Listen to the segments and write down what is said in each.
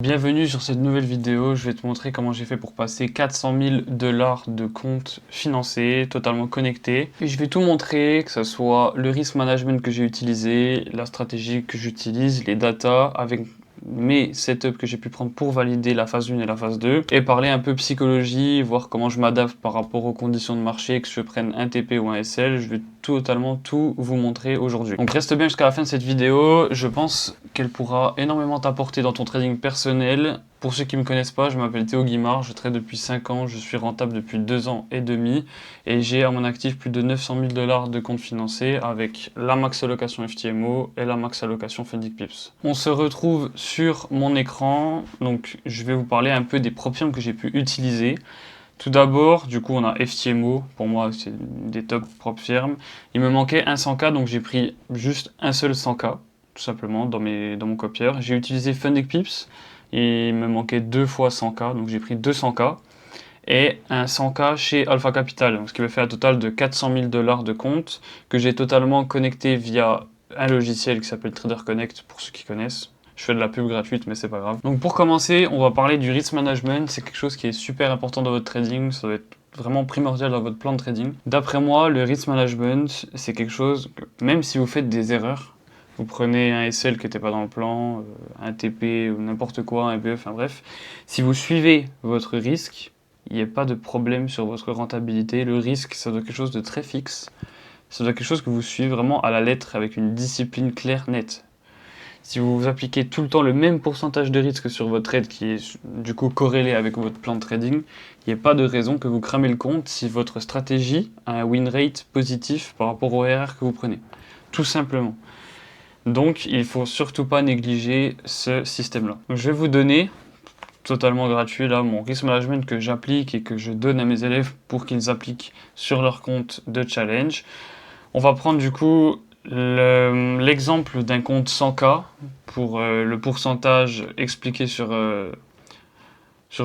Bienvenue sur cette nouvelle vidéo, je vais te montrer comment j'ai fait pour passer 400 000 $ de compte financé, totalement connecté. Et je vais tout montrer, que ce soit le risk management que j'ai utilisé, la stratégie que j'utilise, les datas, avec mes setups que j'ai pu prendre pour valider la phase 1 et la phase 2, et parler un peu psychologie, voir comment je m'adapte par rapport aux conditions de marché, que je prenne un TP ou un SL, je vais totalement tout vous montrer aujourd'hui. Donc reste bien jusqu'à la fin de cette vidéo, je pense qu'elle pourra énormément t'apporter dans ton trading personnel. Pour ceux qui ne me connaissent pas, je m'appelle Théo Guimard, je trade depuis 5 ans, je suis rentable depuis 2 ans et demi et j'ai à mon actif plus de 900 000 $ de comptes financés avec la max allocation FTMO et la max allocation Funding Pips. On se retrouve sur mon écran, donc je vais vous parler un peu des prop firms que j'ai pu utiliser. Tout d'abord, du coup, on a FTMO, pour moi, c'est des top prop firms. Il me manquait un 100K, donc j'ai pris juste un seul 100K, tout simplement, dans mon copieur. J'ai utilisé Funding Pips, il me manquait 2 fois 100K, donc j'ai pris 200K. Et un 100K chez Alpha Capital, ce qui me fait un total de 400 000 $ de compte, que j'ai totalement connecté via un logiciel qui s'appelle Trader Connect, pour ceux qui connaissent. Je fais de la pub gratuite, mais c'est pas grave. Donc pour commencer, on va parler du risk management. C'est quelque chose qui est super important dans votre trading. Ça doit être vraiment primordial dans votre plan de trading. D'après moi, le risk management, c'est quelque chose que, même si vous faites des erreurs, vous prenez un SL qui n'était pas dans le plan, un TP ou n'importe quoi, un BE, enfin bref, si vous suivez votre risque, il n'y a pas de problème sur votre rentabilité. Le risque, ça doit être quelque chose de très fixe. Ça doit être quelque chose que vous suivez vraiment à la lettre avec une discipline claire, nette. Si vous appliquez tout le temps le même pourcentage de risque sur votre trade qui est du coup corrélé avec votre plan de trading, il n'y a pas de raison que vous cramez le compte si votre stratégie a un win rate positif par rapport au RR que vous prenez. Tout simplement. Donc il ne faut surtout pas négliger ce système-là. Je vais vous donner, totalement gratuit, là, mon risk management que j'applique et que je donne à mes élèves pour qu'ils appliquent sur leur compte de challenge. On va prendre du coup l'exemple d'un compte 100K pour le pourcentage expliqué sur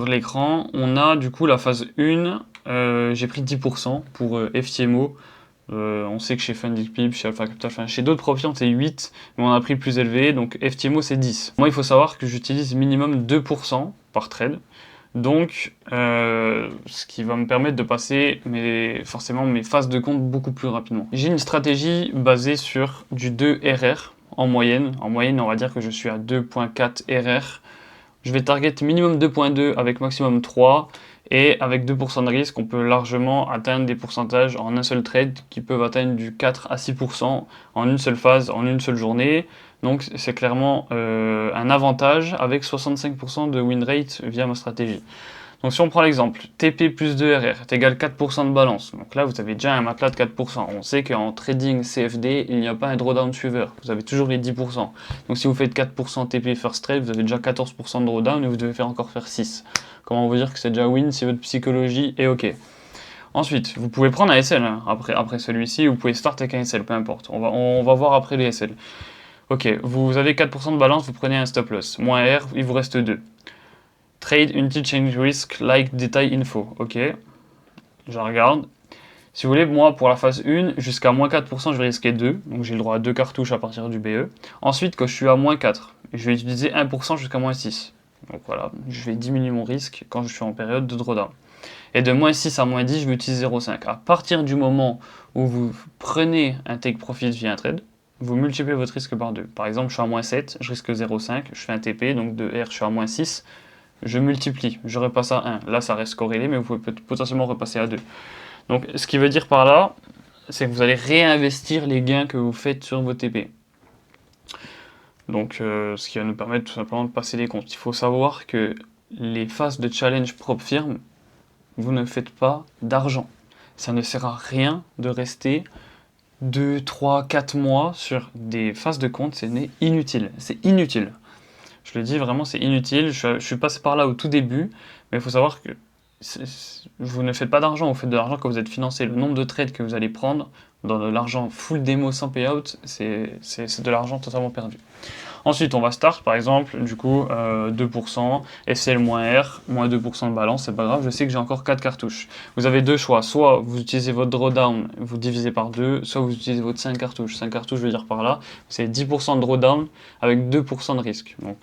l'écran. On a du coup la phase 1, j'ai pris 10% pour FTMO. On sait que chez FundingPip, chez Alpha Capital, enfin, chez d'autres prop firms c'est 8, mais on a pris plus élevé, donc FTMO c'est 10. Moi il faut savoir que j'utilise minimum 2% par trade. Donc, ce qui va me permettre de passer forcément mes phases de compte beaucoup plus rapidement. J'ai une stratégie basée sur du 2 RR en moyenne. En moyenne, on va dire que je suis à 2.4 RR. Je vais target minimum 2.2 avec maximum 3. Et avec 2% de risque, on peut largement atteindre des pourcentages en un seul trade qui peuvent atteindre du 4 à 6% en une seule phase, en une seule journée. Donc c'est clairement un avantage avec 65% de win rate via ma stratégie. Donc si on prend l'exemple, TP plus 2 RR est égal 4% de balance. Donc là, vous avez déjà un matelas de 4%. On sait qu'en trading CFD, il n'y a pas un drawdown suiveur. Vous avez toujours les 10%. Donc si vous faites 4% TP first trade, vous avez déjà 14% de drawdown et vous devez encore faire 6. Comment vous dire que c'est déjà win si votre psychologie est OK. Ensuite, vous pouvez prendre un SL hein, après celui-ci, vous pouvez start avec un SL, peu importe. On va voir après les SL. Ok, vous avez 4% de balance, vous prenez un stop loss. Moins R, il vous reste 2. Trade until change risk like detail info. Ok, je regarde. Si vous voulez, moi, pour la phase 1, jusqu'à moins 4%, je vais risquer 2. Donc j'ai le droit à 2 cartouches à partir du BE. Ensuite, quand je suis à moins 4, je vais utiliser 1% jusqu'à moins 6. Donc voilà, je vais diminuer mon risque quand je suis en période de drawdown. Et de moins 6 à moins 10, je vais utiliser 0,5. À partir du moment où vous prenez un take profit via un trade, vous multipliez votre risque par 2. Par exemple, je suis à moins 7, je risque 0,5, je fais un TP, donc de R, je suis à moins 6, je multiplie, je repasse à 1. Là, ça reste corrélé, mais vous pouvez potentiellement repasser à 2. Donc, ce qui veut dire par là, c'est que vous allez réinvestir les gains que vous faites sur vos TP. Donc, ce qui va nous permettre tout simplement de passer les comptes. Il faut savoir que les phases de challenge prop firm, vous ne faites pas d'argent. Ça ne sert à rien de rester 2, 3, 4 mois sur des phases de compte, c'est inutile. C'est inutile. Je le dis vraiment, c'est inutile. Je suis passé par là au tout début, mais il faut savoir que vous ne faites pas d'argent, vous faites de l'argent quand vous êtes financé. Le nombre de trades que vous allez prendre dans de l'argent full démo sans payout, c'est de l'argent totalement perdu. Ensuite, on va start, par exemple, du coup, 2%, SL moins R, moins 2% de balance, c'est pas grave, je sais que j'ai encore 4 cartouches. Vous avez deux choix, soit vous utilisez votre drawdown, vous divisez par 2, soit vous utilisez votre 5 cartouches. 5 cartouches, je veux dire par là, vous avez 10% de drawdown avec 2% de risque. Donc,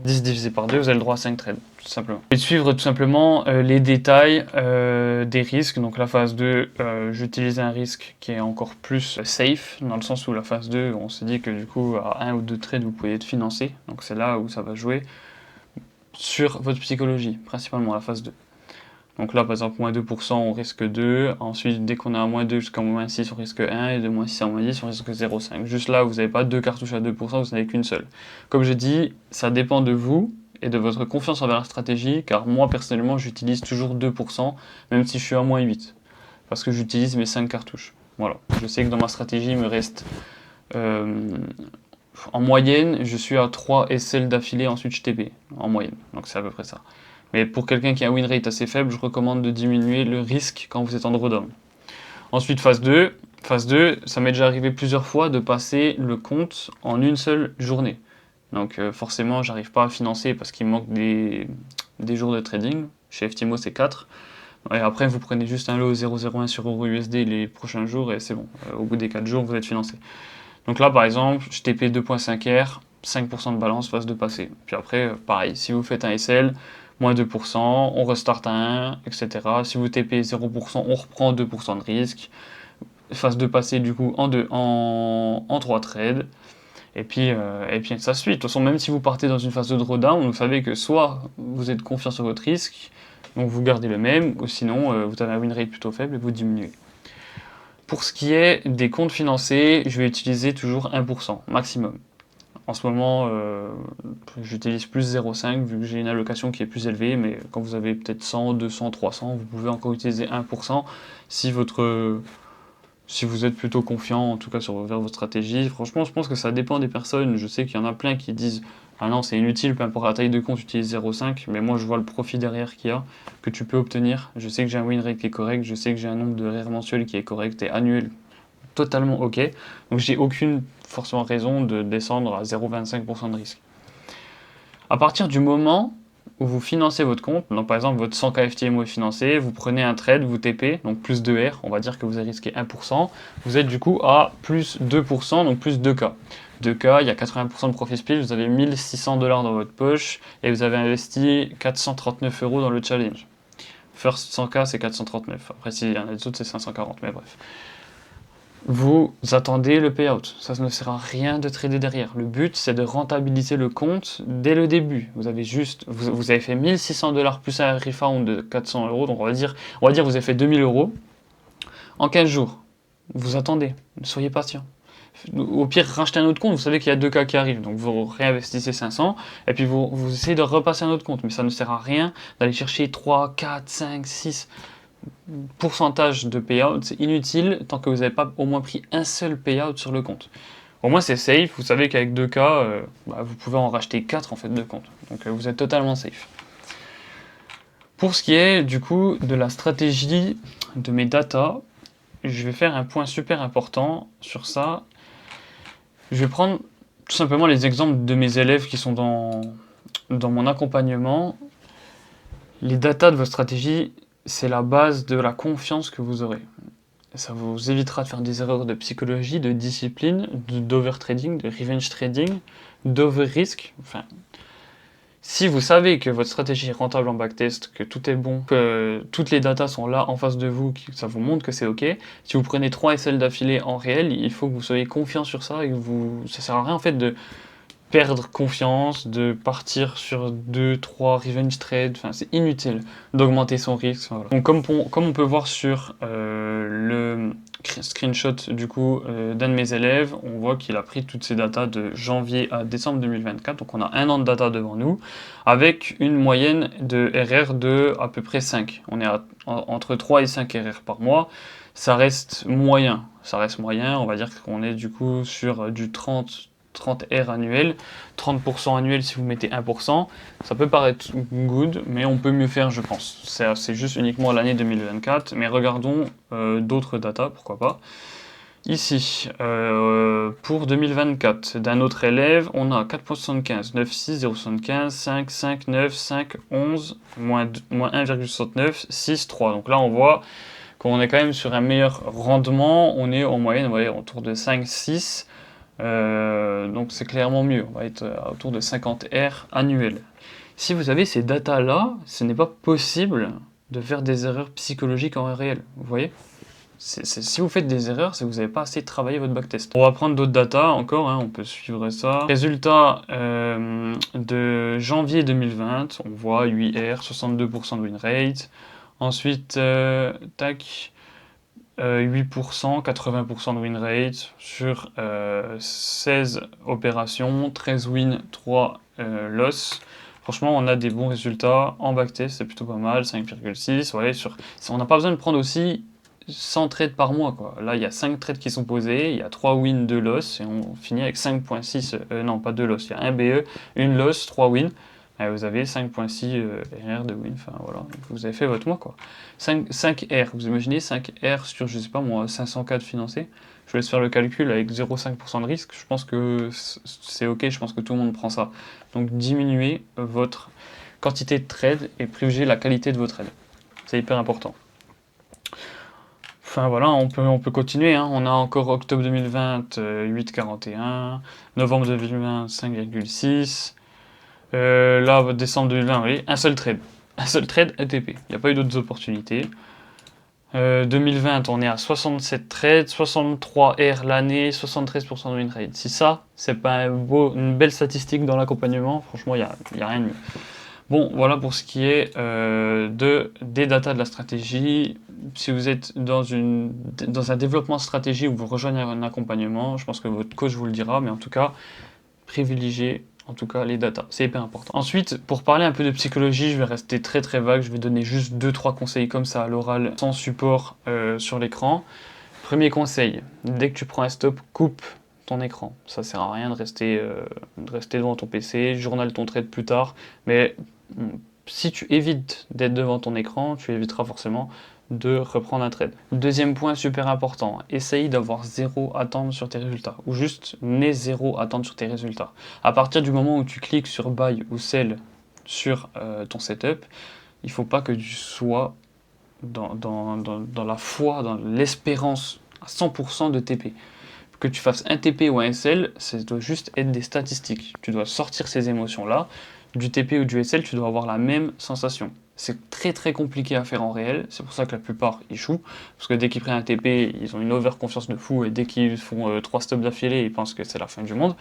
10 divisé par 2, vous avez le droit à 5 trades, tout simplement. Et de suivre tout simplement les détails des risques. Donc, la phase 2, j'utilise un risque qui est encore plus safe, dans le sens où la phase 2, on s'est dit que du coup, à 1 ou 2 trades, vous pouvez être financé. Donc, c'est là où ça va jouer sur votre psychologie, principalement la phase 2. Donc là, par exemple, moins 2%, on risque 2. Ensuite, dès qu'on est à moins 2 jusqu'à moins 6, on risque 1. Et de moins 6 à moins 10, on risque 0,5. Juste là, vous n'avez pas deux cartouches à 2%, vous n'avez qu'une seule. Comme j'ai dit, ça dépend de vous et de votre confiance envers la stratégie, car moi, personnellement, j'utilise toujours 2%, même si je suis à moins 8. Parce que j'utilise mes 5 cartouches. Voilà. Je sais que dans ma stratégie, il me reste... en moyenne, je suis à 3 SL d'affilée, ensuite je TP. En moyenne. Donc c'est à peu près ça. Mais pour quelqu'un qui a un win rate assez faible, je recommande de diminuer le risque quand vous êtes en drawdown. Ensuite, phase 2. Phase 2, ça m'est déjà arrivé plusieurs fois de passer le compte en une seule journée. Donc forcément, j'arrive pas à financer parce qu'il manque des jours de trading. Chez FTMO, c'est 4. Et après, vous prenez juste un lot 0,01 sur EURUSD les prochains jours et c'est bon. Au bout des 4 jours, vous êtes financé. Donc là, par exemple, je TP 2.5R, 5% de balance, phase de passé. Puis après, pareil, si vous faites un SL, moins 2%, on restart à 1, etc. Si vous TP 0%, on reprend 2% de risque. Phase de passé, du coup, en 3 trades. Et puis ça suit. De toute façon, même si vous partez dans une phase de drawdown, vous savez que soit vous êtes confiant sur votre risque, donc vous gardez le même, ou sinon, vous avez un win rate plutôt faible et vous diminuez. Pour ce qui est des comptes financés, je vais utiliser toujours 1% maximum. En ce moment, j'utilise plus 0,5 vu que j'ai une allocation qui est plus élevée, mais quand vous avez peut-être 100, 200, 300, vous pouvez encore utiliser 1% si vous êtes plutôt confiant, en tout cas vers votre stratégie. Franchement, je pense que ça dépend des personnes. Je sais qu'il y en a plein qui disent ah non, c'est inutile, peu importe la taille de compte, utilise 0,5. Mais moi, je vois le profit derrière qu'il y a, que tu peux obtenir. Je sais que j'ai un win rate qui est correct, je sais que j'ai un nombre de RR mensuel qui est correct et annuel totalement ok. Donc, j'ai aucune forcément raison de descendre à 0,25% de risque. À partir du moment où vous financez votre compte, donc par exemple votre 100 KFTMO est financé, vous prenez un trade, vous TP, donc plus 2R, on va dire que vous avez risqué 1%, vous êtes du coup à plus 2%, donc plus 2K. 2K, il y a 80% de profit split, vous avez 1600 $ dans votre poche et vous avez investi 439 € dans le challenge. First 100K c'est 439, après s'il y en a des autres c'est 540, mais bref. Vous attendez le payout. Ça ne sert à rien de trader derrière. Le but, c'est de rentabiliser le compte dès le début. Vous avez fait 1600 $ plus un refund de 400 €. Donc on va dire vous avez fait 2000 € en 15 jours. Vous attendez. Soyez patient. Au pire, rachetez un autre compte. Vous savez qu'il y a 2 cas qui arrivent. Donc vous réinvestissez 500 et puis vous essayez de repasser un autre compte. Mais ça ne sert à rien d'aller chercher 3, 4, 5, 6... pourcentage de payout, c'est inutile tant que vous n'avez pas au moins pris un seul payout sur le compte. Au moins c'est safe, vous savez qu'avec 2K, vous pouvez en racheter 4 en fait de compte. Donc vous êtes totalement safe. Pour ce qui est du coup de la stratégie de mes data, je vais faire un point super important sur ça. Je vais prendre tout simplement les exemples de mes élèves qui sont dans mon accompagnement. Les datas de votre stratégie, c'est la base de la confiance que vous aurez. Ça vous évitera de faire des erreurs de psychologie, de discipline, d'overtrading, de revenge trading, d'over-risk. Enfin, si vous savez que votre stratégie est rentable en backtest, que tout est bon, que toutes les datas sont là en face de vous, que ça vous montre que c'est ok, si vous prenez 3 SL d'affilée en réel, il faut que vous soyez confiant sur ça et que ça sert à rien en fait de perdre confiance, de partir sur 2-3 revenge trades, enfin c'est inutile d'augmenter son risque. Voilà. Donc comme on peut voir sur le screenshot du coup d'un de mes élèves, on voit qu'il a pris toutes ces datas de janvier à décembre 2024, donc on a un an de data devant nous, avec une moyenne de RR de à peu près 5. On est entre 3 et 5 RR par mois, ça reste moyen, on va dire qu'on est du coup sur du 30 R annuel, 30% annuel si vous mettez 1%, ça peut paraître good, mais on peut mieux faire je pense. C'est juste uniquement l'année 2024, mais regardons d'autres datas, pourquoi pas. Ici, pour 2024, d'un autre élève, on a 4,75, 9,6, 0,75, 5, 5, 9, 5, 11, moins 1,69, 6, 3. Donc là, on voit qu'on est quand même sur un meilleur rendement. On est en moyenne, vous voyez, autour de 5, 6. Donc c'est clairement mieux. On va être autour de 50 R annuels. Si vous avez ces datas-là, ce n'est pas possible de faire des erreurs psychologiques en réel. Vous voyez? Si vous faites des erreurs, c'est que vous n'avez pas assez travaillé votre backtest. On va prendre d'autres datas encore, hein, on peut suivre ça. Résultat de janvier 2020, on voit 8R, 62% de win rate. Ensuite, tac, 8%, 80% de win rate sur 16 opérations, 13 wins, 3 loss. Franchement, on a des bons résultats en backtest, c'est plutôt pas mal, 5,6. Ouais, on n'a pas besoin de prendre aussi 100 trades par mois, quoi. Là, il y a 5 trades qui sont posés, il y a 3 wins, 2 loss, et on finit avec 5,6, non, pas 2 loss, il y a 1 BE, 1 loss, 3 wins. Et vous avez 5,6 RR de win, enfin voilà, vous avez fait votre mois, quoi. 5 R, vous imaginez 5 R sur, je sais pas moi, 500K de financé. Je vous laisse faire le calcul avec 0,5% de risque, je pense que c'est ok, je pense que tout le monde prend ça. Donc diminuez votre quantité de trades et privilégiez la qualité de vos trades. C'est hyper important. Enfin voilà, on peut continuer, hein. On a encore octobre 2020, 8,41, novembre 2020, 5,6. Là, décembre 2020, oui, un seul trade, ETP. Il n'y a pas eu d'autres opportunités. 2020, on est à 67 trades, 63 R l'année, 73% de win rate. Si ça, c'est pas une belle statistique dans l'accompagnement, franchement, il n'y a rien de mieux. Bon, voilà pour ce qui est des datas de la stratégie. Si vous êtes dans un développement de stratégie où vous rejoignez un accompagnement, je pense que votre coach vous le dira, mais en tout cas, privilégiez en tout cas les datas, c'est hyper important. Ensuite, pour parler un peu de psychologie, je vais rester très très vague, je vais donner juste 2-3 conseils comme ça à l'oral, sans support sur l'écran. Premier conseil, dès que tu prends un stop, coupe ton écran. Ça sert à rien de rester devant ton PC, journal ton trade plus tard, mais si tu évites d'être devant ton écran, tu éviteras forcément de reprendre un trade. Deuxième point super important, essaye d'avoir zéro attente sur tes résultats, ou juste n'aie zéro attente sur tes résultats. À partir du moment où tu cliques sur buy ou sell sur ton setup, il ne faut pas que tu sois dans la foi, dans l'espérance à 100% de TP. Que tu fasses un TP ou un SL, ça doit juste être des statistiques. Tu dois sortir ces émotions-là. Du TP ou du SL, tu dois avoir la même sensation. C'est très très compliqué à faire en réel, c'est pour ça que la plupart échouent, parce que dès qu'ils prennent un TP, ils ont une over-confiance de fou, et dès qu'ils font 3 stops d'affilée, ils pensent que c'est la fin du monde.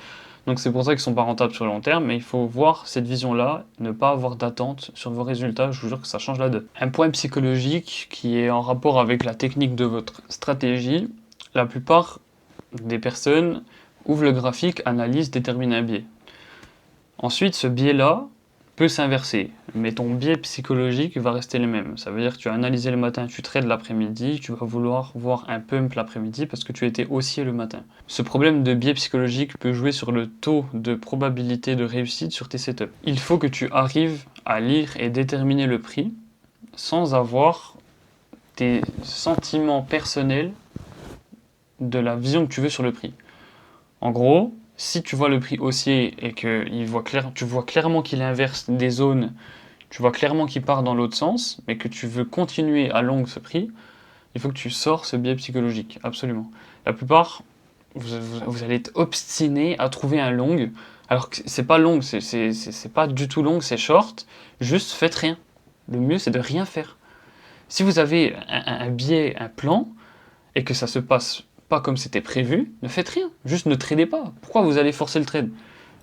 Donc c'est pour ça qu'ils ne sont pas rentables sur le long terme, mais il faut voir cette vision-là, ne pas avoir d'attente sur vos résultats, je vous jure que ça change la donne. Un point psychologique qui est en rapport avec la technique de votre stratégie, la plupart des personnes ouvrent le graphique, analysent, déterminent un biais. Ensuite, ce biais-là peut s'inverser, mais ton biais psychologique va rester le même. Ça veut dire que tu as analysé le matin, tu trades l'après-midi, tu vas vouloir voir un pump l'après-midi parce que tu étais haussier le matin. Ce problème de biais psychologique peut jouer sur le taux de probabilité de réussite sur tes setups. Il faut que tu arrives à lire et déterminer le prix sans avoir tes sentiments personnels de la vision que tu veux sur le prix. En gros, si tu vois le prix haussier et que tu vois clairement qu'il inverse des zones, tu vois clairement qu'il part dans l'autre sens, mais que tu veux continuer à long ce prix, il faut que tu sors ce biais psychologique, absolument. La plupart, vous allez être obstiné à trouver un long, alors que c'est pas long, c'est pas du tout long, c'est short, juste faites rien. Le mieux, c'est de rien faire. Si vous avez un biais, un plan, et que ça se passe pas comme c'était prévu, ne faites rien. Juste ne tradez pas. Pourquoi vous allez forcer le trade?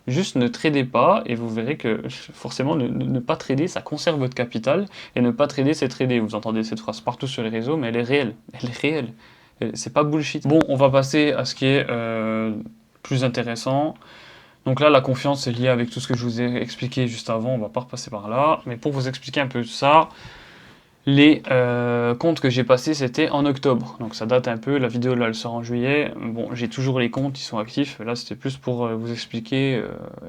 Juste ne tradez pas et vous verrez que forcément ne pas trader, ça conserve votre capital et ne pas trader, c'est trader. Vous entendez cette phrase partout sur les réseaux, mais elle est réelle. Elle est réelle. C'est pas bullshit. Bon, on va passer à ce qui est plus intéressant. Donc là, la confiance est liée avec tout ce que je vous ai expliqué juste avant. On va pas repasser par là. Mais pour vous expliquer un peu ça, les comptes que j'ai passés, c'était en octobre, donc ça date un peu, la vidéo là elle sort en juillet. Bon, j'ai toujours les comptes, ils sont actifs, là c'était plus pour vous expliquer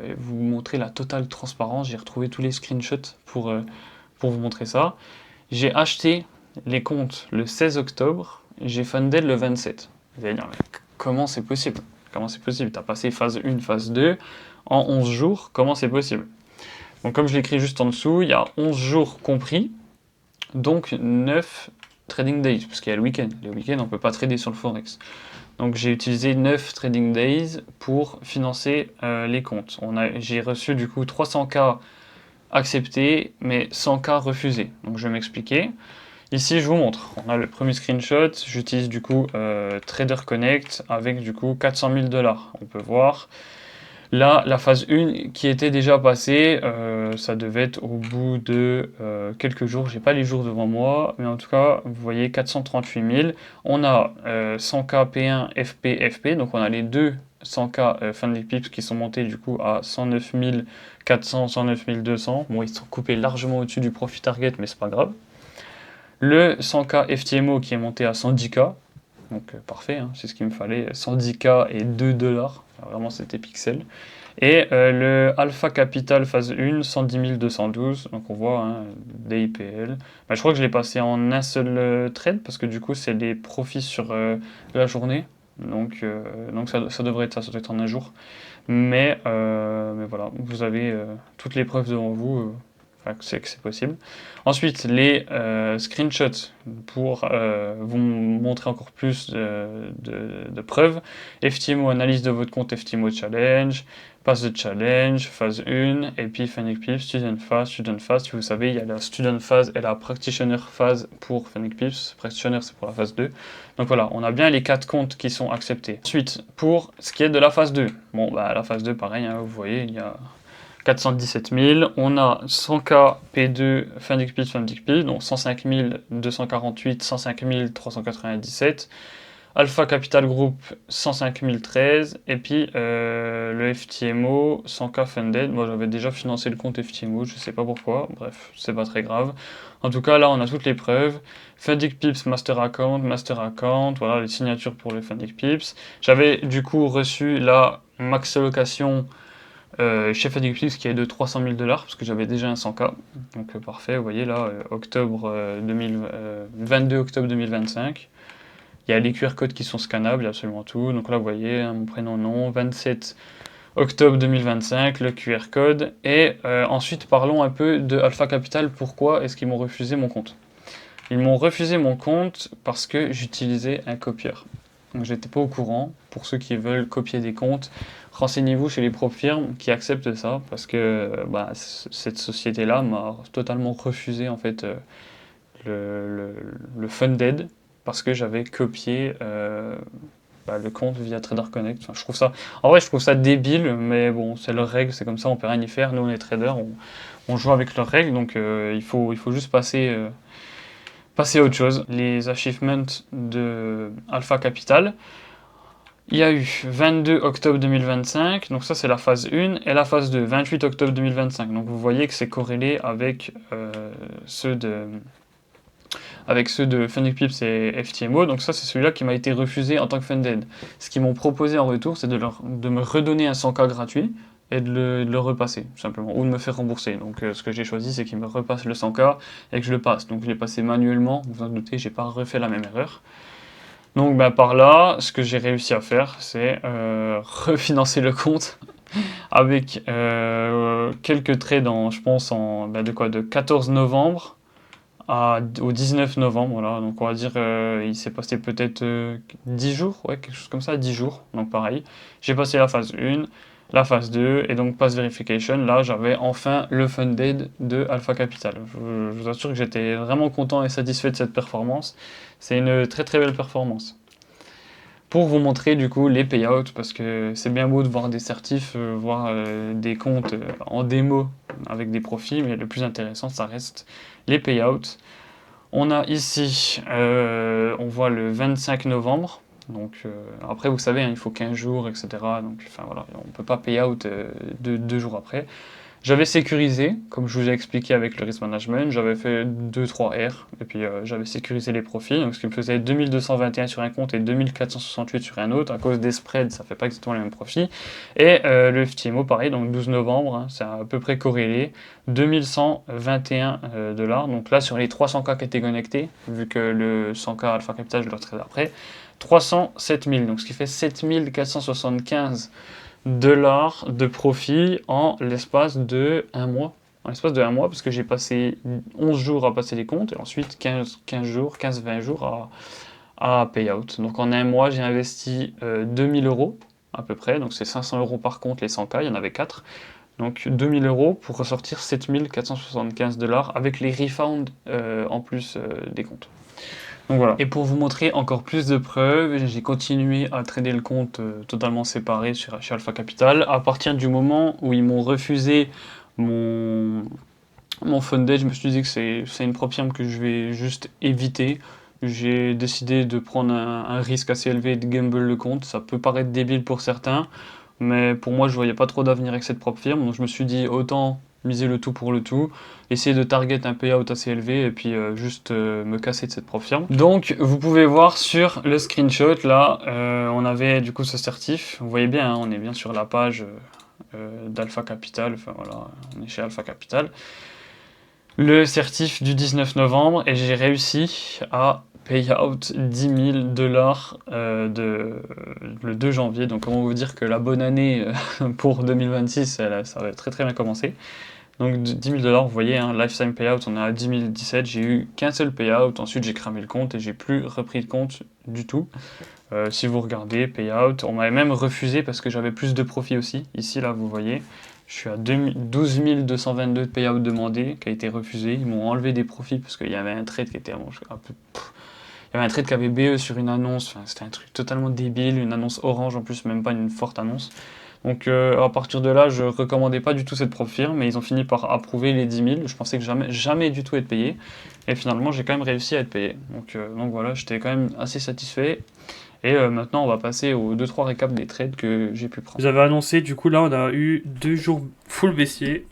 et vous montrer la totale transparence. J'ai retrouvé tous les screenshots pour vous montrer ça. J'ai acheté les comptes le 16 octobre, j'ai funded le 27. Vous allez dire, mais comment c'est possible? Comment c'est possible? Tu as passé phase 1, phase 2 en 11 jours, comment c'est possible? Donc comme je l'écris juste en dessous, il y a 11 jours compris, donc 9 trading days, parce qu'il y a le week-end. Le week-end, on ne peut pas trader sur le Forex. Donc j'ai utilisé 9 trading days pour financer les comptes. J'ai reçu du coup 300K acceptés, mais 100K refusés. Donc je vais m'expliquer. Ici, je vous montre. On a le premier screenshot. J'utilise du coup Trader Connect avec du coup 400 000 $. On peut voir. Là, la phase 1 qui était déjà passée, ça devait être au bout de quelques jours. J'ai pas les jours devant moi, mais en tout cas, vous voyez 438 000. On a 100K P1 FP FP, donc on a les deux 100K Funny Pips qui sont montés du coup à 109 400, 109 200. Bon, ils sont coupés largement au-dessus du profit target, mais c'est pas grave. Le 100K FTMO qui est monté à 110K, donc parfait, hein, c'est ce qu'il me fallait, 110K et 2 $, enfin, vraiment c'était pixel. Et le Alpha Capital phase 1, 110 212, donc on voit hein, DIPL. Bah, je crois que je l'ai passé en un seul trade, parce que du coup c'est les profits sur la journée, donc ça devrait être ça, ça doit être en un jour. Mais voilà, vous avez toutes les preuves devant vous. Enfin, que c'est possible. Ensuite, les screenshots pour vous montrer encore plus de preuves. FTMO, analyse de votre compte FTMO Challenge, passe de challenge, phase 1, et puis Fennec Pips, student phase. Vous savez, il y a la student phase et la practitioner phase pour Fennec Pips. Practitioner, c'est pour la phase 2. Donc voilà, on a bien les 4 comptes qui sont acceptés. Ensuite, pour ce qui est de la phase 2. Bon, bah la phase 2, pareil, hein, vous voyez, il y a 417 000. On a 100K P2 Fennec Pips, donc 105 248, 105 397. Alpha Capital Group 105 013 et puis le FTMO 100K Funded. Moi j'avais déjà financé le compte FTMO, je sais pas pourquoi, bref, c'est pas très grave. En tout cas là on a toutes les preuves. Fundic Pips Master Account, voilà les signatures pour le Fundic Pips. J'avais du coup reçu la max allocation chez Fundic Pips qui est de 300 000 $, parce que j'avais déjà un 100K. Donc parfait, vous voyez là, octobre 22 octobre 2025. Il y a les QR codes qui sont scannables, il y a absolument tout. Donc là, vous voyez, hein, mon prénom, nom, 27 octobre 2025, le QR code. Et ensuite, parlons un peu de Alpha Capital. Pourquoi est-ce qu'ils m'ont refusé mon compte? Ils m'ont refusé mon compte parce que j'utilisais un copieur. Donc j'étais pas au courant. Pour ceux qui veulent copier des comptes, renseignez-vous chez les firmes qui acceptent ça, parce que cette société-là m'a totalement refusé en fait le funded, parce que j'avais copié le compte via Trader Connect. Enfin, en vrai, je trouve ça débile, mais bon, c'est leur règle, c'est comme ça, on peut rien y faire. Nous, on est traders, on joue avec leurs règles, donc il faut juste passer à autre chose. Les achievements de Alpha Capital. Il y a eu 22 octobre 2025, donc ça c'est la phase 1, et la phase 2, 28 octobre 2025. Donc vous voyez que c'est corrélé avec ceux de Fennec Pips et FTMO. Donc ça, c'est celui-là qui m'a été refusé en tant que funded. Ce qu'ils m'ont proposé en retour, c'est de me redonner un 100K gratuit et de le repasser, tout simplement, ou de me faire rembourser. Donc ce que j'ai choisi, c'est qu'ils me repassent le 100K et que je le passe. Donc je l'ai passé manuellement, vous en doutez, j'ai pas refait la même erreur. Donc par là, ce que j'ai réussi à faire, c'est refinancer le compte avec quelques trades, je pense, de 14 novembre au 19 novembre, voilà, donc on va dire, il s'est passé peut-être 10 jours, ouais, quelque chose comme ça, 10 jours, donc pareil, j'ai passé la phase 1, la phase 2, et donc pass verification, là j'avais enfin le funded de Alpha Capital. Je vous assure que j'étais vraiment content et satisfait de cette performance, c'est une très très belle performance. Pour vous montrer du coup les payouts, parce que c'est bien beau de voir des certifs, voir des comptes en démo avec des profits, mais le plus intéressant ça reste les payouts. On a ici, on voit le 25 novembre, donc après vous savez, hein, il faut 15 jours, etc. Donc enfin voilà, on ne peut pas payout 2 jours après. J'avais sécurisé, comme je vous ai expliqué avec le risk management, j'avais fait 2-3 R, et puis j'avais sécurisé les profits, donc ce qui me faisait 2221 sur un compte et 2468 sur un autre. À cause des spreads, ça fait pas exactement les mêmes profits. Et le FTMO, pareil, donc 12 novembre, hein, c'est à peu près corrélé, 2121 $. Donc là, sur les 300K qui étaient connectés, vu que le 100K Alpha Capital, je le traite après, 307 000, donc ce qui fait 7475 $ de profit en l'espace de un mois. En l'espace de un mois, parce que j'ai passé 11 jours à passer les comptes, et ensuite 15-20 jours à payout. Donc en un mois, j'ai investi 2000 € à peu près, donc c'est 500 € par compte, les 100K, il y en avait 4. Donc 2000 € pour ressortir 7475 $ avec les refunds en plus des comptes. Donc voilà. Et pour vous montrer encore plus de preuves, j'ai continué à trader le compte totalement séparé chez Alpha Capital. À partir du moment où ils m'ont refusé mon funded, je me suis dit que c'est une prop firme que je vais juste éviter. J'ai décidé de prendre un risque assez élevé et de gamble le compte. Ça peut paraître débile pour certains, mais pour moi, je voyais pas trop d'avenir avec cette prop firme. Donc je me suis dit, autant miser le tout pour le tout, essayer de target un payout assez élevé et puis juste me casser de cette prop firme. Donc vous pouvez voir sur le screenshot, là, on avait du coup ce certif. Vous voyez bien, hein, on est bien sur la page d'Alpha Capital. Enfin voilà, on est chez Alpha Capital. Le certif du 19 novembre et j'ai réussi à payout 10 000 $ le 2 janvier. Donc comment vous dire que la bonne année pour 2026, ça va très très bien commencer. Donc 10 000 $, vous voyez, hein, lifetime payout, on est à 10 017, j'ai eu qu'un seul payout, ensuite j'ai cramé le compte et j'ai plus repris de compte du tout. Si vous regardez, payout, on m'avait même refusé parce que j'avais plus de profit aussi. Ici, là, vous voyez, je suis à 12 222 de payout demandé qui a été refusé. Ils m'ont enlevé des profits parce qu'il y avait un trade qui était un peu... Il y avait un trade qui avait BE sur une annonce, enfin, c'était un truc totalement débile, une annonce orange en plus, même pas une forte annonce. Donc à partir de là, je recommandais pas du tout cette prop firme, mais ils ont fini par approuver les 10 000. Je pensais que jamais du tout être payé. Et finalement, j'ai quand même réussi à être payé. Donc voilà, j'étais quand même assez satisfait. Et maintenant, on va passer aux 2-3 récaps des trades que j'ai pu prendre. Vous avez annoncé, du coup, là, on a eu 2 jours full baissier.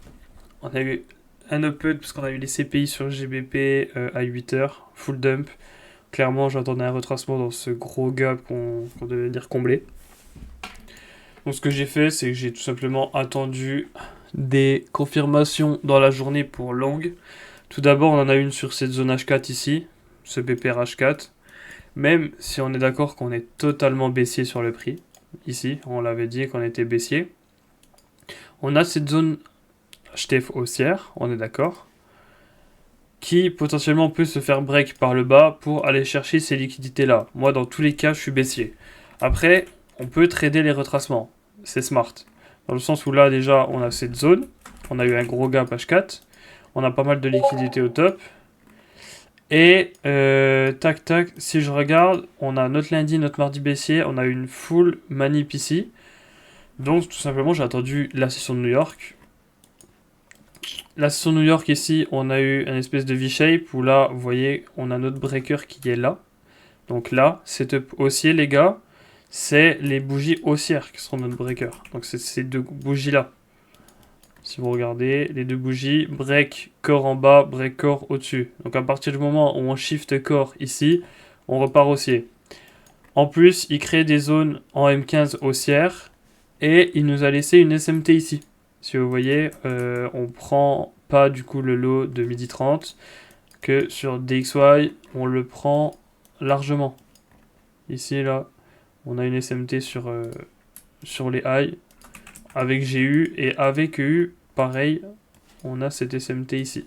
On a eu un upload parce qu'on a eu les CPI sur GBP à 8h, full dump. Clairement, j'attendais un retracement dans ce gros gap qu'on devait dire comblé. Donc, ce que j'ai fait, c'est que j'ai tout simplement attendu des confirmations dans la journée pour long. Tout d'abord, on en a une sur cette zone H4 ici, ce BPR H4. Même si on est d'accord qu'on est totalement baissier sur le prix, ici, on l'avait dit qu'on était baissier. On a cette zone HTF haussière, on est d'accord, qui potentiellement peut se faire break par le bas pour aller chercher ces liquidités-là. Moi, dans tous les cas, je suis baissier. Après, on peut trader les retracements. C'est smart. Dans le sens où là, déjà, on a cette zone. On a eu un gros gap H4. On a pas mal de liquidités au top. Et tac tac, si je regarde, on a notre lundi, notre mardi baissier. On a une full manip ici. Donc, tout simplement, j'ai attendu la session de New York. La session New York ici, on a eu une espèce de V-shape où là, vous voyez, on a notre breaker qui est là. Donc là, setup haussier, les gars, c'est les bougies haussières qui sont notre breaker. Donc c'est ces deux bougies-là. Si vous regardez, les deux bougies, break core en bas, break core au-dessus. Donc à partir du moment où on shift core ici, on repart haussier. En plus, il crée des zones en M15 haussière et il nous a laissé une SMT ici. Si vous voyez, on prend pas du coup le lot de midi 30 que sur DXY, on le prend largement. Ici, là, on a une SMT sur les highs avec GU et avec EU, pareil, on a cette SMT ici.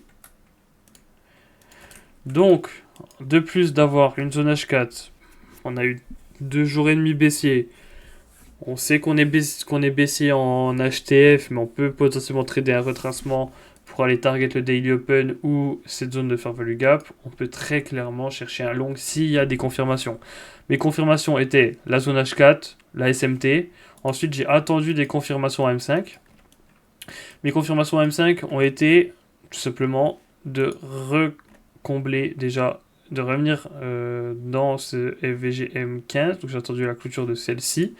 Donc, de plus d'avoir une zone H4, on a eu 2 jours et demi baissier. On sait qu'on est baissier en HTF, mais on peut potentiellement trader un retracement pour aller target le daily open ou cette zone de fair value gap. On peut très clairement chercher un long s'il y a des confirmations. Mes confirmations étaient la zone H4, la SMT. Ensuite, j'ai attendu des confirmations à M5. Mes confirmations à M5 ont été tout simplement de recombler déjà, de revenir dans ce FVG M15. Donc j'ai attendu la clôture de celle-ci.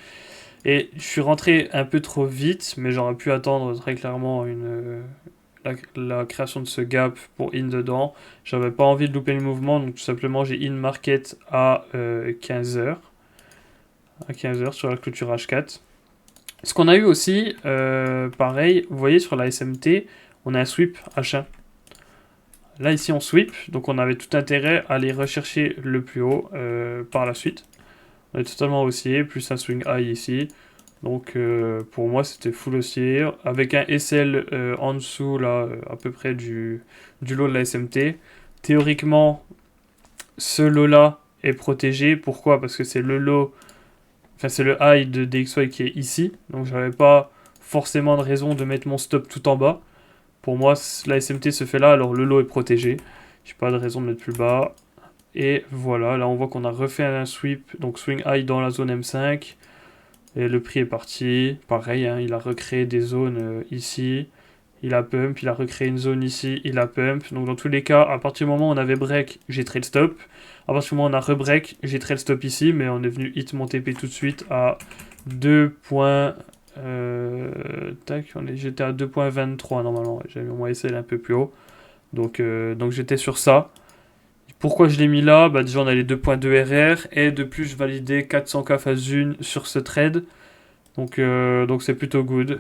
Et je suis rentré un peu trop vite, mais j'aurais pu attendre très clairement la création de ce gap pour in dedans. J'avais pas envie de louper le mouvement, donc tout simplement j'ai in market à 15h. À 15h sur la clôture H4. Ce qu'on a eu aussi, pareil, vous voyez sur la SMT, on a un sweep H1. Là ici on sweep, donc on avait tout intérêt à aller rechercher le plus haut par la suite. On est totalement haussier, plus un swing high ici. Donc pour moi c'était full haussier, avec un SL en dessous là, à peu près du low de la SMT. Théoriquement, ce low là est protégé. Pourquoi? Parce que c'est le low, enfin c'est le high de DXY qui est ici. Donc j'avais pas forcément de raison de mettre mon stop tout en bas. Pour moi, la SMT se fait là, alors le low est protégé. J'ai pas de raison de mettre plus bas. Et voilà, là on voit qu'on a refait un sweep, donc swing high dans la zone M5. Et le prix est parti. Pareil, hein, il a recréé des zones ici. Il a pump, il a recréé une zone ici, il a pump. Donc dans tous les cas, à partir du moment où on avait break, j'ai trail stop. À partir du moment où on a rebreak, j'ai trail stop ici, mais on est venu hit mon TP tout de suite à 2 points. Tac, j'étais à 2.23 normalement. J'avais mon SL un peu plus haut. Donc j'étais sur ça. Pourquoi je l'ai mis là? Bah déjà on a les 2.2 RR et de plus je validais 400K phase 1 sur ce trade. Donc c'est plutôt good.